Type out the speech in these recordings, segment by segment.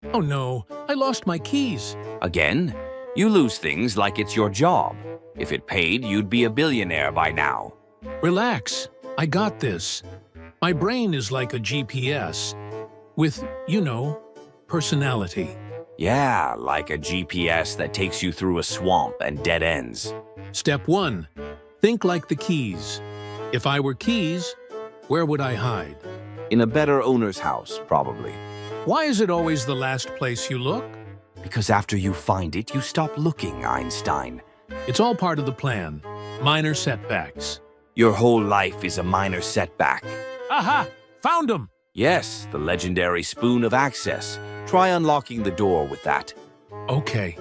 Oh no, I lost my keys. Again, you lose things like it's your job. If it paid, you'd be a billionaire by now. Relax, I got this. My brain is like a GPS with, personality. Yeah, like a GPS that takes you through a swamp and dead ends. Step 1. Think like the keys. If I were keys, where would I hide? In a better owner's house, probably. Why is it always the last place you look? Because after you find it, you stop looking, Einstein. It's all part of the plan. Minor setbacks. Your whole life is a minor setback. Aha! Found them! Yes, the legendary spoon of access. Try unlocking the door with that. Okay.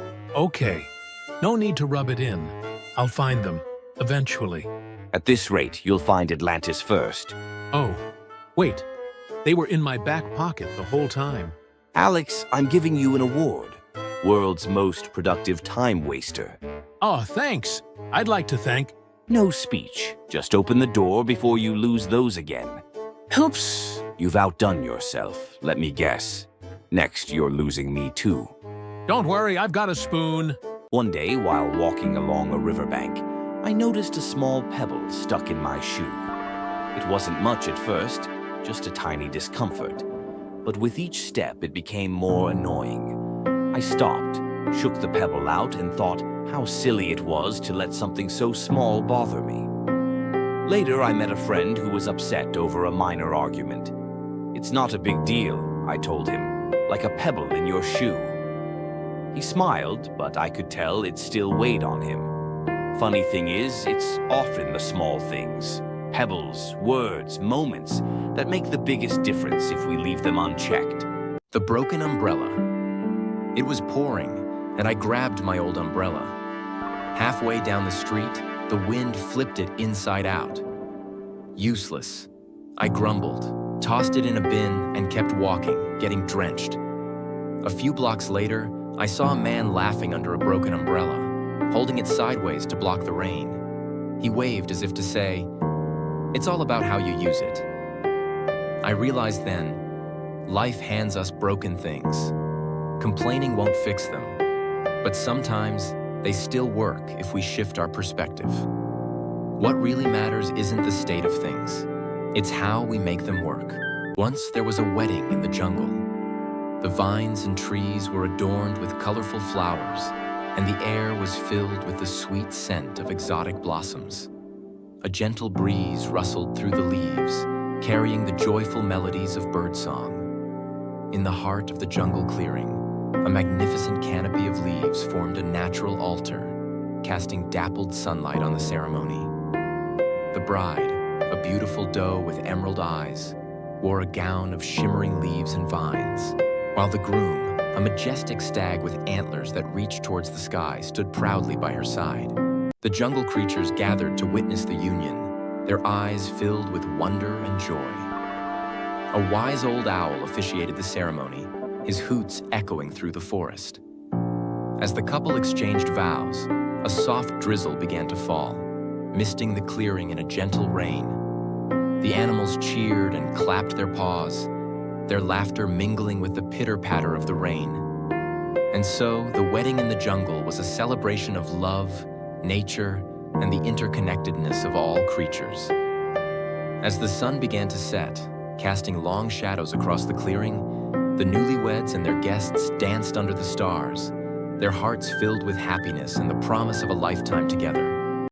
No need to rub it in. I'll find them, eventually. At this rate, you'll find Atlantis first. Oh, wait. They were in my back pocket the whole time. Alex, I'm giving you an award. World's most productive time waster. Oh, thanks. I'd like to thank... No speech. Just open the door before you lose those again. Oops. You've outdone yourself, let me guess. Next, you're losing me too. Don't worry, I've got a spoon. One day, while walking along a riverbank, I noticed a small pebble stuck in my shoe. It wasn't much at first, just a tiny discomfort. But with each step, it became more annoying. I stopped, shook the pebble out, and thought how silly it was to let something so small bother me. Later, I met a friend who was upset over a minor argument. It's not a big deal, I told him, like a pebble in your shoe. He smiled, but I could tell it still weighed on him. Funny thing is, it's often the small things, pebbles, words, moments, that make the biggest difference if we leave them unchecked. The broken umbrella. It was pouring, and I grabbed my old umbrella. Halfway down the street, the wind flipped it inside out. Useless. I grumbled, tossed it in a bin, and kept walking, getting drenched. A few blocks later, I saw a man laughing under a broken umbrella, holding it sideways to block the rain. He waved as if to say, "It's all about how you use it." I realized then, life hands us broken things. Complaining won't fix them, but sometimes they still work if we shift our perspective. What really matters isn't the state of things, it's how we make them work. Once there was a wedding in the jungle. The vines and trees were adorned with colorful flowers, and the air was filled with the sweet scent of exotic blossoms. A gentle breeze rustled through the leaves, carrying the joyful melodies of birdsong. In the heart of the jungle clearing, a magnificent canopy of leaves formed a natural altar, casting dappled sunlight on the ceremony. The bride, a beautiful doe with emerald eyes, wore a gown of shimmering leaves and vines, while the groom, a majestic stag with antlers that reached towards the sky, stood proudly by her side. The jungle creatures gathered to witness the union, their eyes filled with wonder and joy. A wise old owl officiated the ceremony, his hoots echoing through the forest. As the couple exchanged vows, a soft drizzle began to fall, misting the clearing in a gentle rain. The animals cheered and clapped their paws, their laughter mingling with the pitter-patter of the rain. And so, the wedding in the jungle was a celebration of love, nature, and the interconnectedness of all creatures. As the sun began to set, casting long shadows across the clearing, the newlyweds and their guests danced under the stars, their hearts filled with happiness and the promise of a lifetime together.